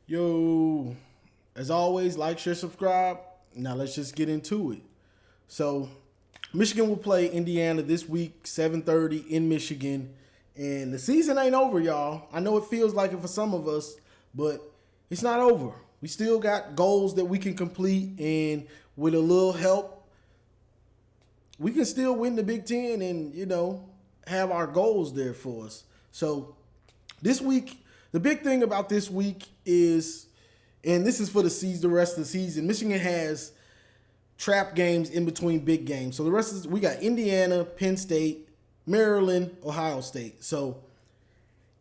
Yo, as always, like, share, subscribe. Now let's just get into it. So, Michigan will play Indiana this week, 7:30 in Michigan, and the season ain't over, y'all. I know it feels like it for some of us, but it's not over. We still got goals that we can complete, and with a little help, we can still win the Big Ten and have our goals there for us. So, this week, the big thing about this week is, and this is for the season, the rest of the season, Michigan has trap games in between big games. So the rest of we got Indiana, Penn State, Maryland, Ohio State. So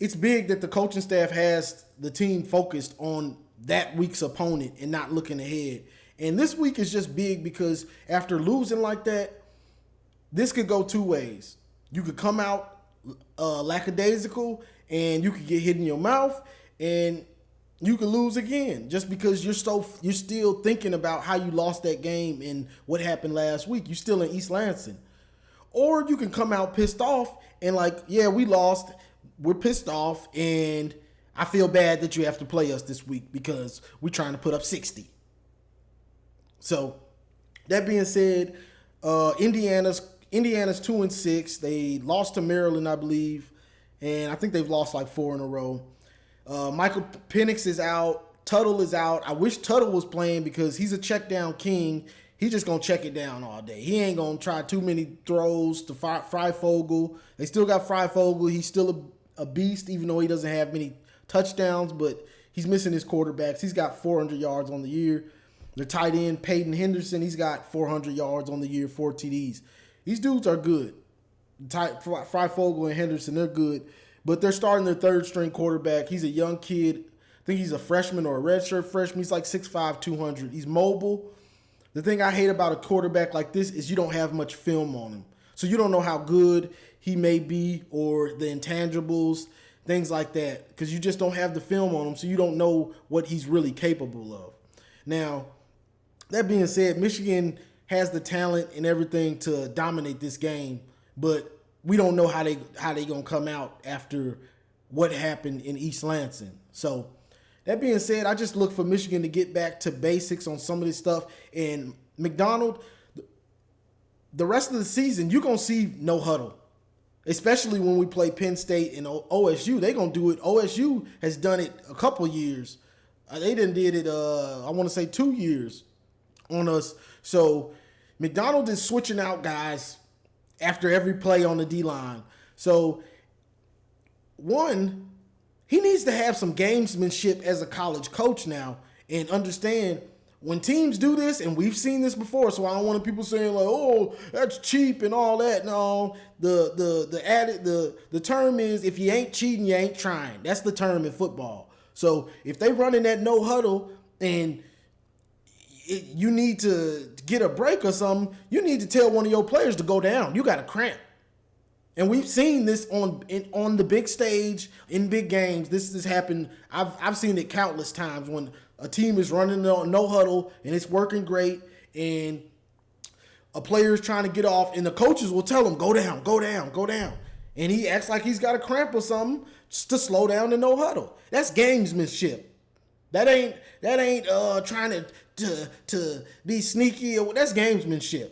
it's big that the coaching staff has the team focused on that week's opponent and not looking ahead. And this week is just big because after losing like that, this could go two ways. You could come out lackadaisical and you could get hit in your mouth and you could lose again just because you're still thinking about how you lost that game and what happened last week. You're still in East Lansing. Or you can come out pissed off and yeah, we lost. We're pissed off and I feel bad that you have to play us this week because we're trying to put up 60. So that being said, Indiana's 2-6. They lost to Maryland, I believe, and I think they've lost like 4 in a row. Michael Penix is out. Tuttle is out. I wish Tuttle was playing because he's a check down king. He's just going to check it down all day. He ain't going to try too many throws to Freifogel. They still got Freifogel. He's still a beast, even though he doesn't have many touchdowns, but he's missing his quarterbacks. He's got 400 yards on the year. The tight end, Peyton Henderson, he's got 400 yards on the year, 4 TDs. These dudes are good. Freifogel and Henderson, they're good. But they're starting their third-string quarterback. He's a young kid. I think he's a freshman or a redshirt freshman. He's like 6'5", 200. He's mobile. The thing I hate about a quarterback like this is you don't have much film on him. So you don't know how good he may be or the intangibles, things like that, because you just don't have the film on him, so you don't know what he's really capable of. Now, that being said, Michigan has the talent and everything to dominate this game, but we don't know how they gonna come out after what happened in East Lansing. So that being said, I just look for Michigan to get back to basics on some of this stuff. And McDonald, the rest of the season, you're gonna see no huddle, especially when we play Penn State and OSU. They're gonna do it. OSU has done it a couple years. They did it. I want to say 2 years on us. So McDonald is switching out guys after every play on the D-line. So, one, he needs to have some gamesmanship as a college coach now and understand when teams do this, and we've seen this before, so I don't want people saying like, oh, that's cheap and all that. No, the term is if you ain't cheating, you ain't trying. That's the term in football. So if they running that no huddle and you need to get a break or something, you need to tell one of your players to go down. You got a cramp. And we've seen this on the big stage in big games. This has happened. I've seen it countless times when a team is running no huddle and it's working great and a player is trying to get off and the coaches will tell him, go down, go down, go down. And he acts like he's got a cramp or something just to slow down the no huddle. That's gamesmanship. That ain't trying to be sneaky. That's gamesmanship.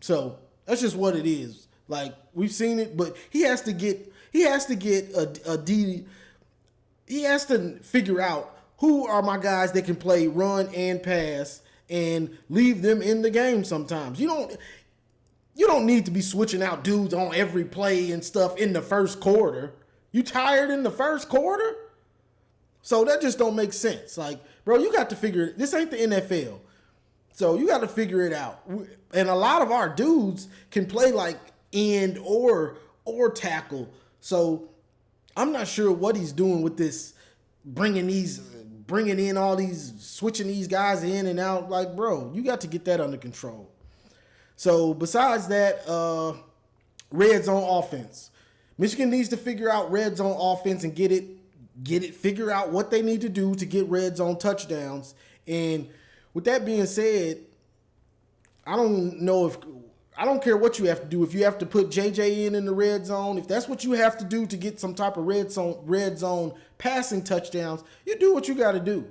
So that's just what it is. Like we've seen it, but he has to figure out who are my guys that can play run and pass and leave them in the game sometimes. You don't need to be switching out dudes on every play and stuff in the first quarter. You tired in the first quarter? So that just don't make sense. Like, bro, you got to figure it. This ain't the NFL. So you got to figure it out. And a lot of our dudes can play like end or tackle. So I'm not sure what he's doing with this, bringing in all these, switching these guys in and out. Like, bro, you got to get that under control. So besides that, red zone offense. Michigan needs to figure out red zone offense and figure out what they need to do to get red zone touchdowns. And with that being said, I don't know if I don't care what you have to do. If you have to put JJ in the red zone, if that's what you have to do to get some type of red zone passing touchdowns, you do what you got to do.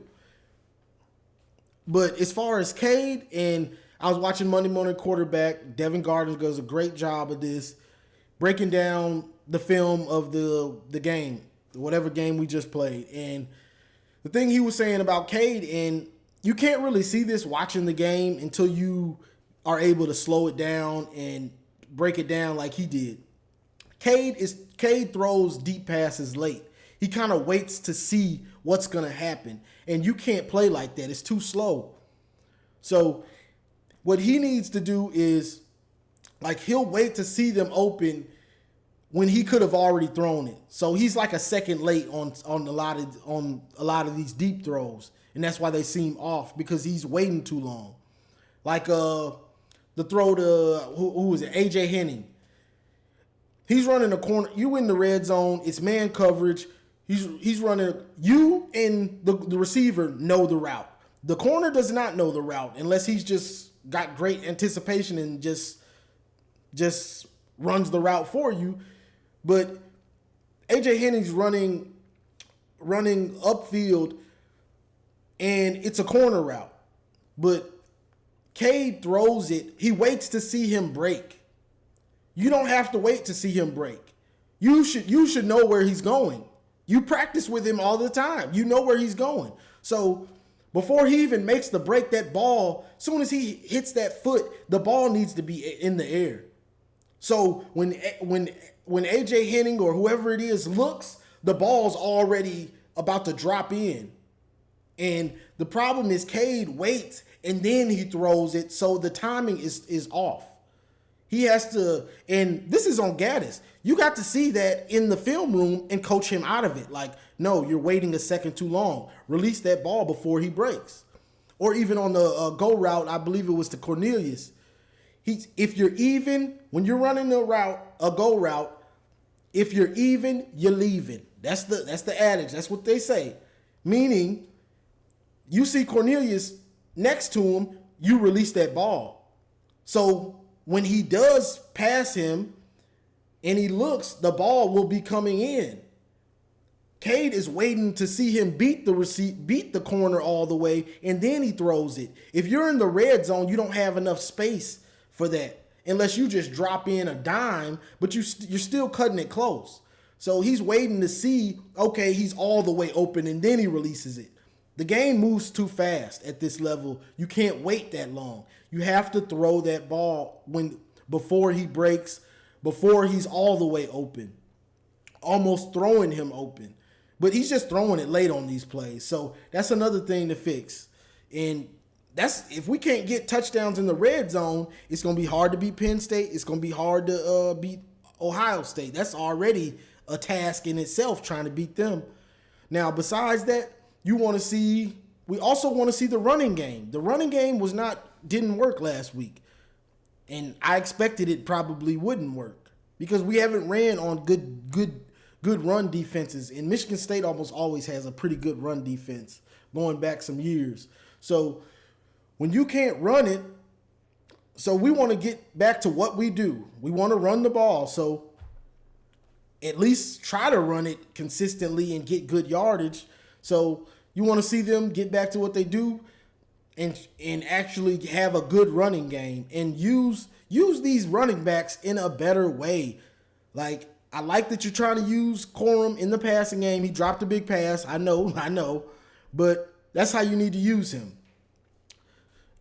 But as far as Cade, and I was watching Monday Morning Quarterback, Devin Gardner does a great job of this, breaking down the film of the game, whatever game we just played. And the thing he was saying about Cade, and you can't really see this watching the game until you are able to slow it down and break it down like he did. Cade throws deep passes late. He kind of waits to see what's going to happen. And you can't play like that. It's too slow. So what he needs to do is, like, he'll wait to see them open when he could have already thrown it. So he's like a second late on a lot of these deep throws. And that's why they seem off, because he's waiting too long. Like the throw to, who was it? AJ Henning. He's running a corner. You in the red zone. It's man coverage. He's running. You and the receiver know the route. The corner does not know the route unless he's just got great anticipation and just runs the route for you. But AJ Henning's running upfield, and it's a corner route. But Cade throws it. He waits to see him break. You don't have to wait to see him break. You should know where he's going. You practice with him all the time. You know where he's going. So before he even makes the break, that ball, as soon as he hits that foot, the ball needs to be in the air. So when AJ Henning or whoever it is looks, the ball's already about to drop in. And the problem is Cade waits and then he throws it, so the timing is off. He has to, and this is on Gaddis. You got to see that in the film room and coach him out of it. Like, no, you're waiting a second too long. Release that ball before he breaks. Or even on the go route, I believe it was to Cornelius. If you're even, when you're running a go route, if you're even, you're leaving. That's the adage. That's what they say. Meaning, you see Cornelius next to him, you release that ball. So when he does pass him and he looks, the ball will be coming in. Cade is waiting to see him beat the corner all the way, and then he throws it. If you're in the red zone, you don't have enough space for that unless you just drop in a dime, but you're still cutting it close. So he's waiting to see, okay, he's all the way open, and then he releases it. The game moves too fast at this level. You can't wait that long. You have to throw that ball before he breaks, before he's all the way open, almost throwing him open. But he's just throwing it late on these plays. So that's another thing to fix. And if we can't get touchdowns in the red zone, it's going to be hard to beat Penn State. It's going to be hard to beat Ohio State. That's already a task in itself, trying to beat them. Now, besides that, we also want to see the running game. The running game didn't work last week. And I expected it probably wouldn't work because we haven't ran on good run defenses. And Michigan State almost always has a pretty good run defense going back some years. So when you can't run it, so we want to get back to what we do. We want to run the ball. So at least try to run it consistently and get good yardage. So you want to see them get back to what they do and actually have a good running game and use these running backs in a better way. Like, I like that you're trying to use Corum in the passing game. He dropped a big pass. I know. But that's how you need to use him.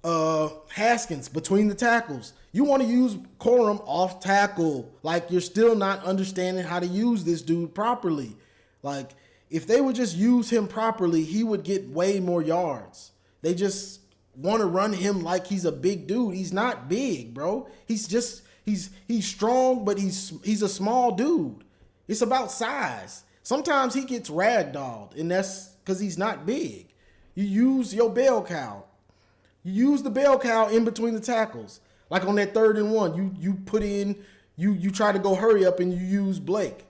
Haskins between the tackles. You want to use Corum off tackle. Like, you're still not understanding how to use this dude properly. Like, if they would just use him properly, he would get way more yards. They just want to run him like he's a big dude. He's not big, bro. He's strong, but he's a small dude. It's about size. Sometimes he gets ragdolled, and that's because he's not big. You use your bell cow. You use the bell cow in between the tackles. Like on that 3rd and 1, you put in, you try to go hurry up and you use Blake.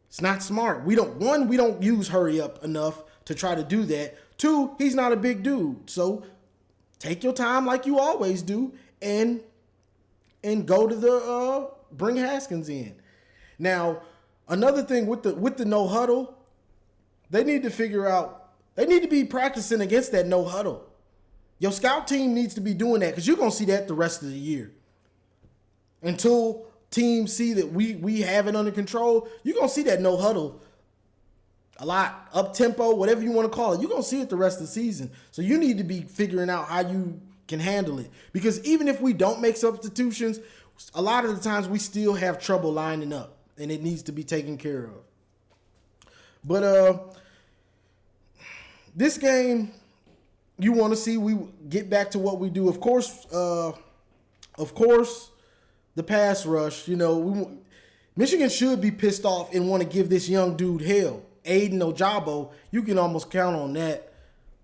It's not smart. We don't use hurry up enough to try to do that. 2, he's not a big dude. So take your time like you always do and and go to the bring Haskins in. Now, another thing with the no huddle, they need to figure out, they need to be practicing against that no huddle. Your scout team needs to be doing that because you're going to see that the rest of the year. Until teams see that we have it under control, you're going to see that no huddle a lot, up tempo, whatever you want to call it. You're going to see it the rest of the season. So you need to be figuring out how you can handle it. Because even if we don't make substitutions, a lot of the times we still have trouble lining up, and it needs to be taken care of. But this game, you want to see we get back to what we do. Of course, the pass rush. Michigan should be pissed off and want to give this young dude hell. Aiden Ojabo, you can almost count on that.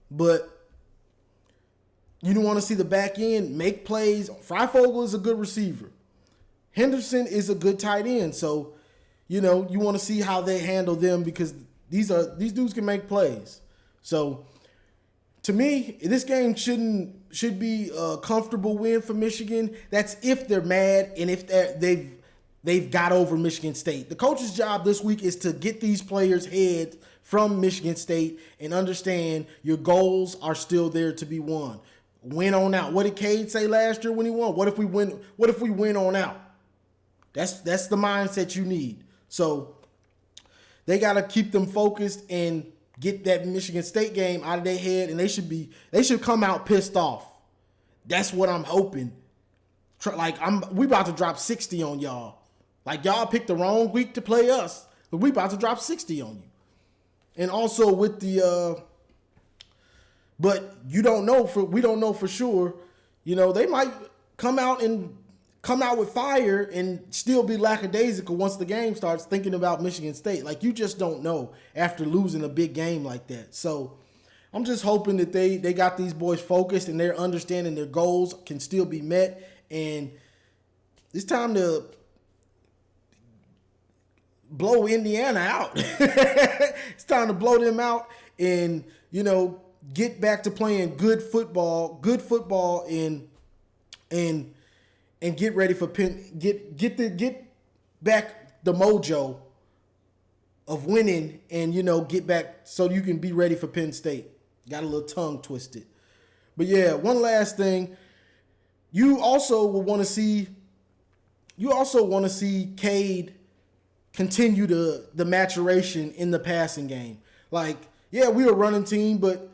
But you don't want to see the back end make plays. Freifogel is a good receiver. Henderson is a good tight end. So, you want to see how they handle them because these dudes can make plays. So, to me, this game should be a comfortable win for Michigan. That's if they're mad and if they've got over Michigan State. The coach's job this week is to get these players' heads from Michigan State and understand your goals are still there to be won. Win on out. What did Cade say last year when he won? What if we win on out? That's the mindset you need. So they got to keep them focused and get that Michigan State game out of their head, and they should come out pissed off. That's what I'm hoping. We about to drop 60 on y'all. Like, y'all picked the wrong week to play us, but we about to drop 60 on you. And also with the but we don't know for sure. They might come out with fire and still be lackadaisical once the game starts, thinking about Michigan State. Like, you just don't know after losing a big game like that. So I'm just hoping that they got these boys focused and they're understanding their goals can still be met. And it's time to blow Indiana out. It's time to blow them out and, get back to playing good football and get ready for get back the mojo of winning and, get back so you can be ready for Penn State. Got a little tongue twisted. But yeah, one last thing. You also want to see Cade continue the maturation in the passing game. Like, yeah, we were a running team, but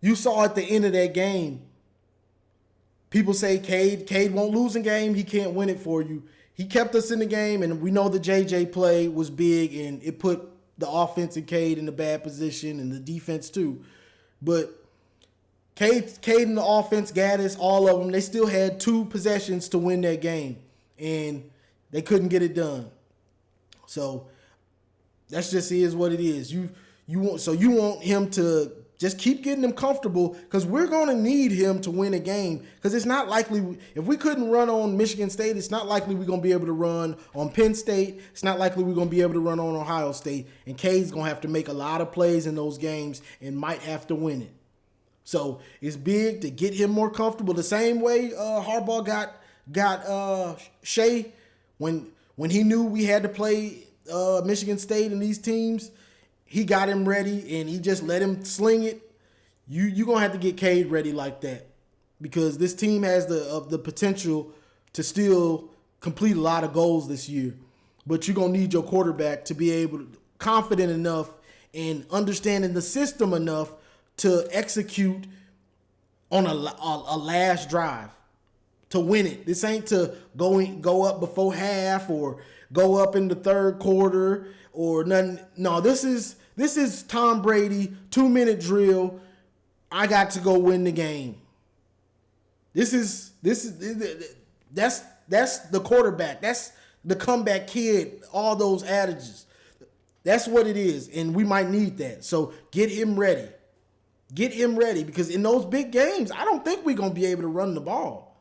you saw at the end of that game, people say Cade won't lose a game. He can't win it for you. He kept us in the game, and we know the JJ play was big, and it put the offense and Cade in a bad position, and the defense too. But Cade and the offense, Gaddis, all of them, they still had 2 possessions to win that game, and they couldn't get it done. So that's just is what it is. You want him to just keep getting him comfortable because we're going to need him to win a game because it's not likely, if we couldn't run on Michigan State, it's not likely we're going to be able to run on Penn State. It's not likely we're going to be able to run on Ohio State. And Cade's going to have to make a lot of plays in those games and might have to win it. So it's big to get him more comfortable. The same way Harbaugh got Shea when he knew we had to play Michigan State and these teams. He got him ready, and he just let him sling it. You're going to have to get Cade ready like that because this team has the potential to still complete a lot of goals this year. But you're going to need your quarterback to be able to confident enough and understanding the system enough to execute on a last drive to win it. This ain't to go up before half or go up in the third quarter or nothing. No, this is Tom Brady 2-minute drill. I got to go win the game. That's the quarterback. That's the comeback kid. All those adages. That's what it is, and we might need that. So get him ready. Get him ready because in those big games, I don't think we're gonna be able to run the ball.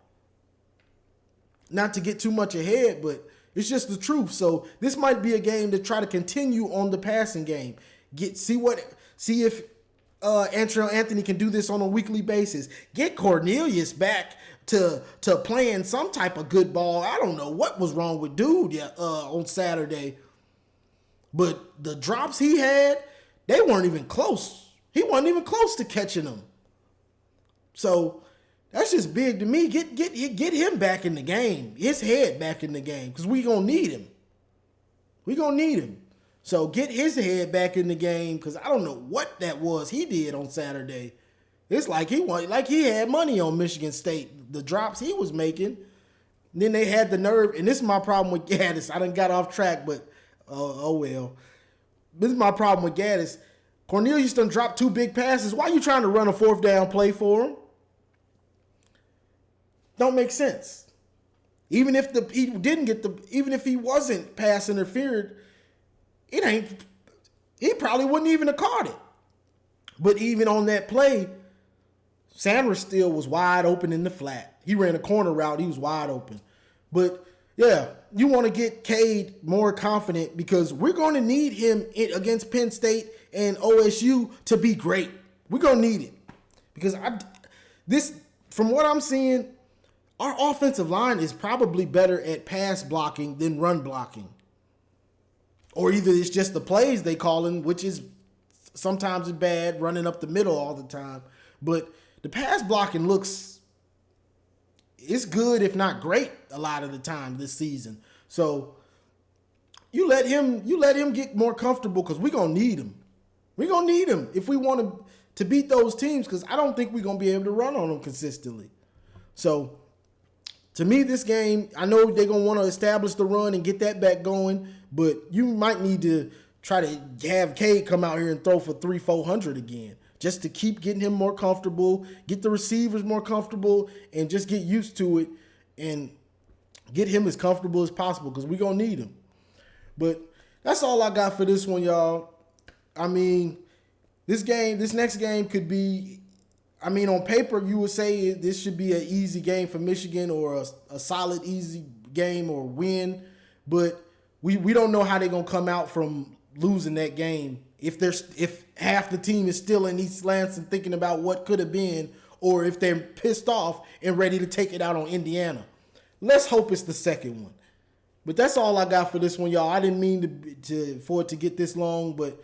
Not to get too much ahead, but it's just the truth. So this might be a game to try to continue on the passing game. See if Antrell Anthony can do this on a weekly basis. Get Cornelius back to playing some type of good ball. I don't know what was wrong with dude on Saturday, but the drops he had, they weren't even close. He wasn't even close to catching them. So that's just big to me. Get him back in the game. His head back in the game, because we gonna need him. We gonna need him. So get his head back in the game, because I don't know what that was he did on Saturday. It's like he had money on Michigan State. The drops he was making. Then they had the nerve, and this is my problem with Gaddis. I done got off track, but oh well. This is my problem with Gaddis. Cornelius done dropped 2 big passes. Why are you trying to run a 4th down play for him? Don't make sense. Even if even if he wasn't pass interfered, he probably wouldn't even have caught it. But even on that play, Sanders still was wide open in the flat. He ran a corner route. He was wide open. But, yeah, you want to get Cade more confident, because we're going to need him against Penn State and OSU to be great. We're going to need it. Because from what I'm seeing, our offensive line is probably better at pass blocking than run blocking. Or either it's just the plays they call him, which is sometimes bad, running up the middle all the time. But the pass blocking it's good, if not great, a lot of the time this season. So you let him get more comfortable, because we're going to need him. We're going to need him if we want to beat those teams, because I don't think we're going to be able to run on them consistently. So to me, this game, I know they're going to want to establish the run and get that back going, but you might need to try to have Cade come out here and throw for 300-400 again, just to keep getting him more comfortable, get the receivers more comfortable, and just get used to it and get him as comfortable as possible, because we're going to need him. But that's all I got for this one, y'all. I mean, this next game could be, on paper, you would say this should be an easy game for Michigan, or a solid, easy game or win. But we don't know how they're going to come out from losing that game. If half the team is still in East Lansing thinking about what could have been, or if they're pissed off and ready to take it out on Indiana. Let's hope it's the second one. But that's all I got for this one, y'all. I didn't mean for it to get this long, but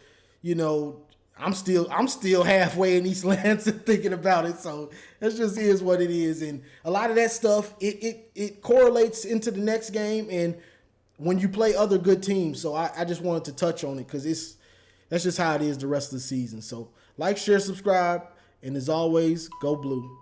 I'm still halfway in East Lansing thinking about it. So that just is what it is. And a lot of that stuff, it correlates into the next game and when you play other good teams. So I just wanted to touch on it, because that's just how it is the rest of the season. So like, share, subscribe, and as always, go blue.